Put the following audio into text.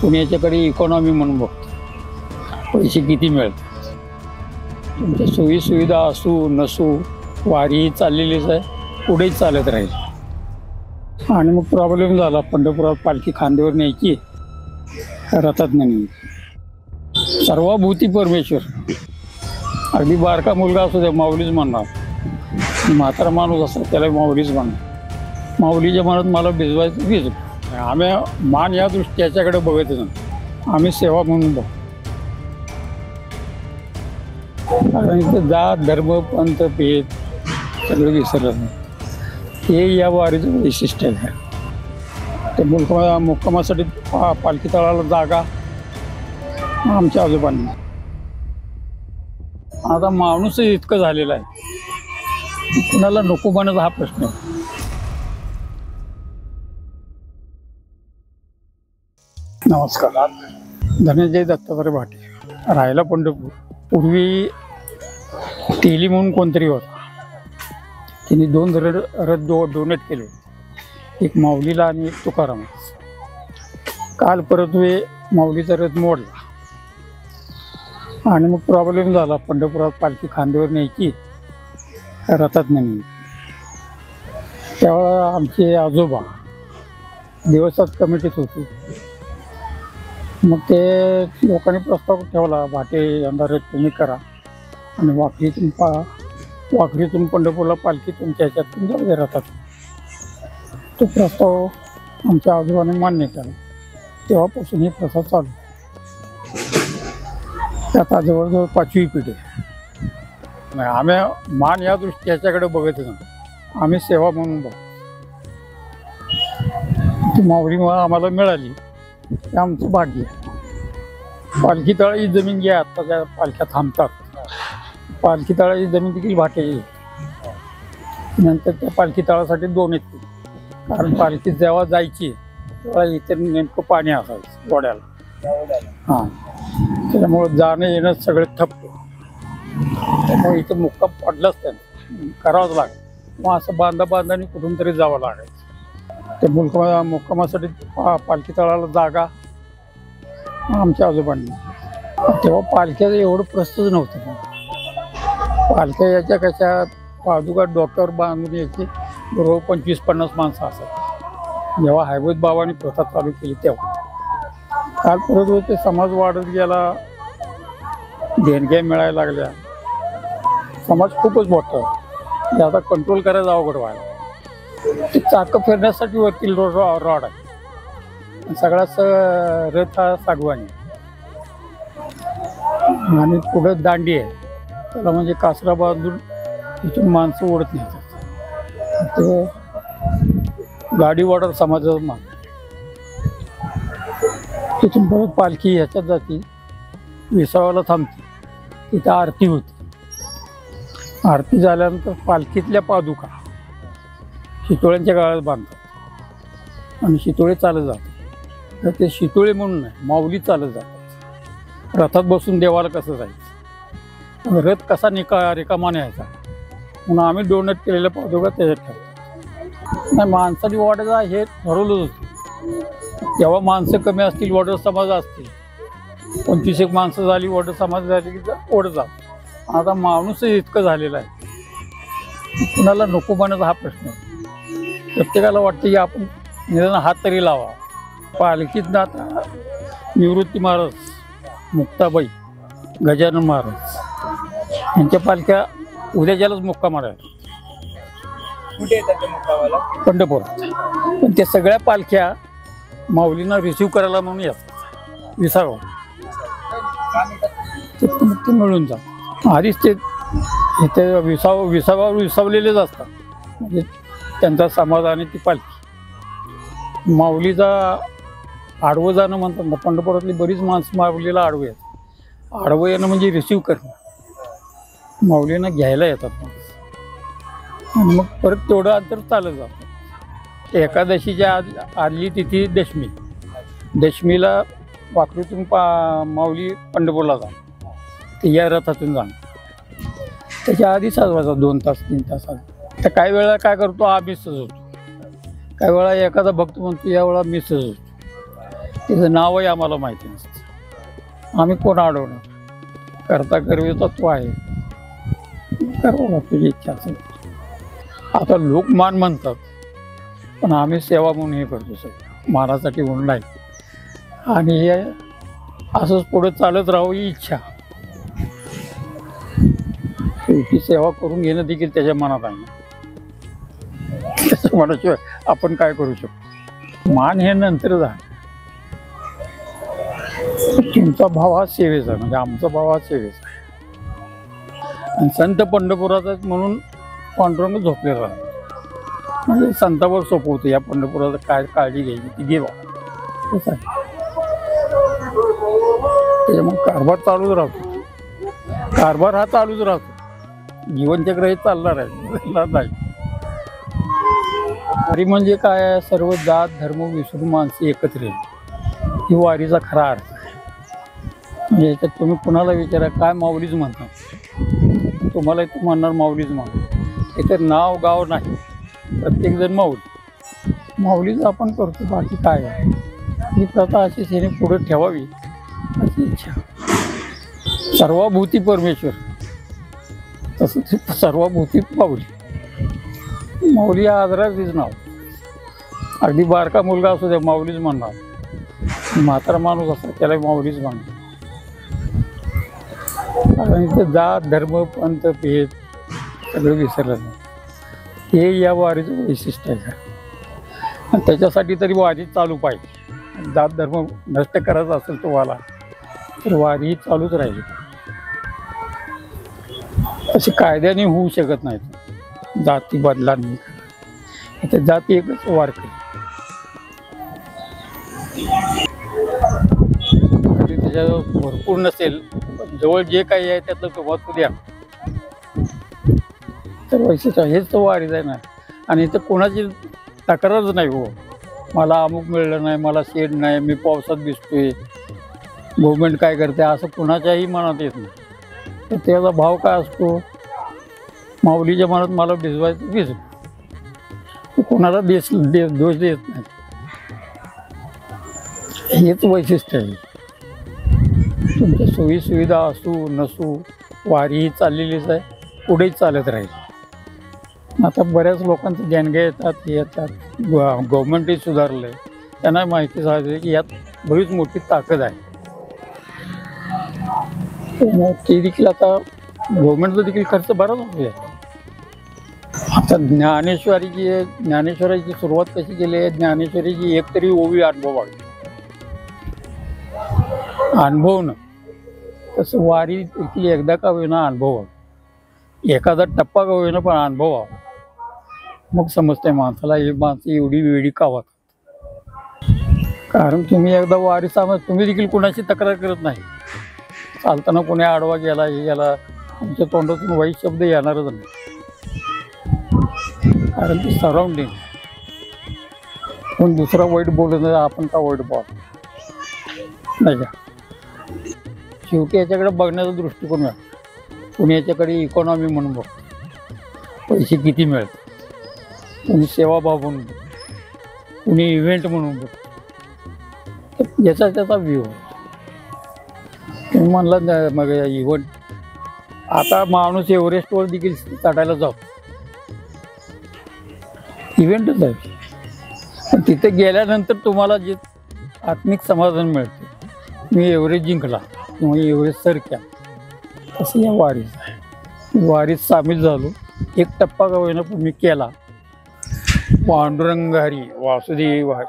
पुण्याच्याकडे economy म्हणून बघतो, पैसे किती मिळतात. तुमच्या सोयी सुविधा असू नसू वारी चाललेलीच आहे, पुढेच चालत राहील. आणि मग प्रॉब्लेम झाला, पंढरपुरात पालखी खांद्यावर न्यायची, रथात नाही. सर्वभूती परमेश्वर, अगदी बारका मुलगा असू द्या माऊलीच म्हणणार, म्हातारा माणूस असतो त्याला माऊलीच म्हणणार. माऊलीच्या मनात मला भिजवायचं भिजव. आम्ही मान या दृष्टी त्याच्याकडे बघत ना, आम्ही सेवा म्हणून बघतो. कारण इथं जात धर्म पंथ भेद सगळं विसरत नाही, हे या वारीचं वैशिष्ट्य आहे. ते मुक्कामासाठी पालखी तळाला जागा आमच्या आजोबांनी. आता माणूस इतकं झालेला आहे, कुणाला नको बनायचा हा प्रश्न आहे. नमस्कार, धनंजय दत्तात्रय भाटे, राहायला पंढरपूर. पूर्वी तेली म्हणून कोणतरी होता, त्यांनी 2 रथ डोनेट केले, एक माऊलीला आणि एक तुकाराम. काल परत माऊलीचा रथ मोडला आणि मग प्रॉब्लेम झाला, पंढरपुरात पालखी खांद्यावर न्यायची, रथात नाही. त्यावेळेला आमचे आजोबा देवस्थान कमिटीत होते. मग ते लोकांनी प्रस्ताव ठेवला, भाटे यंदा रथ तुम्ही करा आणि वाखरीतून पंढरपूरला पालखी तुमच्या ह्याच्यातून जाऊ दे रथात. तो प्रस्ताव आमच्या आजोबाने मान्य केला. तेव्हापासून ही प्रथा चालू. आता जवळजवळ 5वी पिढी. आम्ही मान या दृष्टी त्याच्याकडे बघत ना, आम्ही सेवा म्हणून बघतो. ती माऊली आम्हाला मिळाली ते आमचं भाग्य. पालखी तळाची जमीन जी आहे, आता त्या पालख्या थांबतात, पालखी तळाची जमीन देखील भाटेची. नंतर त्या पालखी तळासाठी 2 येतील, कारण पालखी जेव्हा जायची तेव्हा इथे नेमकं पाणी असायचं गोड्याला. हां, त्याच्यामुळं जाणं येणं सगळं ठप्प. त्यामुळे इथं मुक्काम पडलाच त्यानं करावंच लागेल. मग असं बांधाने कुठून तरी जावं लागायचं. ते मुक्कामासाठी पालखी तळाला जागा आमच्या आजोबांनी. तेव्हा पालख्याचं एवढं प्रस्तच नव्हतं. पालख्या याच्या कशा पादुका डोक्यावर बांधून यायची, बरोबर 25-50 माणसं असतात. जेव्हा हैबत बाबांनी प्रथा चालू केली तेव्हा. काल परत ते समाज वाढत गेला, देणग्या मिळायला लागल्या, समाज खूपच मोठा आहे. आता कंट्रोल करायचं अवघड व्हायला. ते चाकं फिरण्यासाठी वरती रॉड आहे, सगळाच रथ हा सागवानी आणि पुढं दांडी आहे, त्याला म्हणजे कासरा बांधून तिथून माणसं ओढत नेतात. ते गाडी वाडर समाजाचं मान. तिथून परत पालखी ह्याच्यात जाते, विसाव्याला थांबते, तिथं आरती होती. आरती झाल्यानंतर पालखीतल्या पादुका शितोळ्यांच्या गळ्यात बांधतात आणि शितोळे चालत जातात. तर ते शितोळे म्हणून नाही, माऊली चालत जातात. रथात बसून देवाला कसं जायचं, रथ कसा रिकामा न्यायचा, म्हणून आम्ही डोनेट केलेल्या पादुका त्याच्यात ठेवतो. नाही, माणसाची वाढायचा हे ठरवलंच होतं. तेव्हा माणसं कमी असतील, वडर समाज असतील, 25 माणसं झाली, वडर समाज झाली की ओढत जात. आता माणूस इतकं झालेला आहे, कुणाला नको बनायचा हा प्रश्न आहे. प्रत्येकाला वाटतं की आपण निदान हात तरी लावा. पालखीतनं आता निवृत्ती महाराज, मुक्ताबाई, गजानन महाराज यांच्या पालख्या उद्याच्यालाच मुक्कामाला आहेत. कुठे येतात ते मुक्कामाला? पंढरपुरात. पण त्या सगळ्या पालख्या माऊलींना रिसिव्ह करायला म्हणून येतात विसावा. ते मिळून जात. आधीच ते इथे विसावलेलेच असतात, म्हणजे त्यांचा समाज आणि ती पालखी. माऊलीचा आडवं जाणं म्हणतात ना, पंढरपुरातली बरीच माणसं माऊलीला आडवं येतात. आडवं येणं म्हणजे रिसिव्ह करणं, माऊलींना घ्यायला येतात माणसं आणि मग परत तेवढं अंतर चालत जातं. एकादशीच्या आदली तिथी दशमी, दशमीला वाखरीतून माऊली पंढरपूरला जाणं, ते या रथातून जाणं. त्याच्या आधी साजवायचा 2 तास 3 तास. तर काही वेळा काय करतो, आम्ही सजवतो. काही वेळा एखादा भक्त म्हणतो या वेळा मी सजवतो. तिचं नावही आम्हाला माहिती नसतं. आम्ही कोण अडवणार? करता करवी तत्व आहे, करावं तुझी इच्छा असेल. आता लोक मान म्हणतात, पण आम्ही सेवा म्हणून हे करतो सगळं, मानासाठी म्हणून नाही. आणि हे असंच पुढे चालत राहावं ही इच्छा. शेवटी सेवा करून घेणं देखील त्याच्या मनात आहे ना. त्याच्या मनाशिवाय आपण काय करू शकतो? मान हे नंतर झालं. तुमचा भाव हा सेवेचा, म्हणजे आमचा भाव हा सेवेचा आहे. आणि संत पंढरपुराचा म्हणून पांडुरंग झोपलेला आहे. म्हणजे संतावर सोपवतो, या पंढरपुराचं काय काळजी घ्यायची ती घेवा, कसं आहे. त्याच्यामुळे कारभार चालूच राहतो. कारभार हा चालूच राहतो. जीवनचक्र हे चालणार आहे, नाही. वारी म्हणजे काय आहे? सर्व जात धर्म विसरून माणसे एकत्र येईल, ही वारीचा खरा अर्थ आहे. म्हणजे याच्यात तुम्ही कुणाला विचारा, काय माऊलीच म्हणतात, तुम्हाला इथे म्हणणार माऊलीच म्हणतात. इथे नाव गाव नाही, प्रत्येकजण माऊली. माऊलीच आपण करतो, बाकी काय आहे. ही प्रथा अशीच हिने पुढे ठेवावी अशी इच्छा. सर्वभूती परमेश्वर, तसं सर्वभूती माऊली. माऊली हा आदराचीच नाव. अगदी बारका मुलगा असू द्या, माऊलीच म्हणणार. म्हातारा माणूस असतो त्याला माऊलीच म्हणणार. कारण इथं जात धर्म पंथ भेद सगळं विसरलं नाही. हे या वारीचं वैशिष्ट्य आहे. आणि त्याच्यासाठी तरी वारी चालू पाहिजे. जात धर्म नष्ट करायचा असेल तुम्हाला तर वारी चालूच राहिली. असे कायद्याने होऊ शकत नाहीत. जाती बदलांनी इथे जाती एकच वारकरी. त्याच्याजवळ भरपूर नसेल, पण जवळ जे काही आहे त्यातलं तुम्हाला द्या, तर वैशिष्ट्य हेच तर वारीच आहे ना. आणि इथं कोणाची तक्रारच नाही. हो, मला अमुक मिळलं नाही, मला शेड नाही, मी पावसात भिजतोय, गव्हर्मेंट काय करते, असं कुणाच्याही मनात येत नाही. तर त्याचा भाव काय असतो? माऊलीच्या मनात मला भिजवायचं भिजव, कोणाला दोष देत नाही. हेच वैशिष्ट्य आहे. तुमच्या सोयी सुविधा असू नसू, वारी ही चाललेलीच आहे, पुढेही चालत राहील. आता बऱ्याच लोकांचं देणग्या येतात, हे येतात. गव्हर्मेंटही सुधारलं आहे, त्यांना माहिती झाली की यात बरीच मोठी ताकद आहे. ते देखील आता गव्हर्मेंटचा देखील खर्च बराच होतो. आता ज्ञानेश्वराची सुरुवात कशी केली आहे? ज्ञानेश्वरीची एक तरी ओवी अनुभवावी, अनुभवणं. तसं वारी देखील एकदा का होईना अनुभवावं, एखादा टप्पा का होईना पण अनुभवावा. मग समजते माणसाला ही माणसं एवढी वेळी का वागतात. कारण तुम्ही एकदा वारी समज, तुम्ही देखील कुणाची तक्रार करत नाही. चालताना कोणी आडवा गेला, हे गेला, तुमच्या तोंडातून वाईट शब्द येणारच नाही. कारण ती सराउंडिंग. पण दुसरा वाईट बोलत नाही, आपण का वाईट बोल नाही का. शेवटी याच्याकडे बघण्याचा दृष्टिकोन आहे. कोणी याच्याकडे इकॉनॉमी म्हणून बघतो, पैसे किती मिळतात. कोणी सेवाभाव म्हणून बघतो, कोणी इव्हेंट म्हणून बघतो. याचा त्याचा व्ह्यू आहे. तुम्ही म्हणला ना मग इव्हेंट, आता माणूस एव्हरेस्टवर देखील चढायला जातो, इव्हेंटच आहे. पण तिथे गेल्यानंतर तुम्हाला जे आत्मिक समाधान मिळते, मी एव्हरेस्ट जिंकला किंवा एव्हरेस्ट सर क्या, तसं या वारीच आहे. वारीत सामील झालो, एक टप्पा का होईना पण मी केला. पांडुरंग हरी वासुदेव हरी.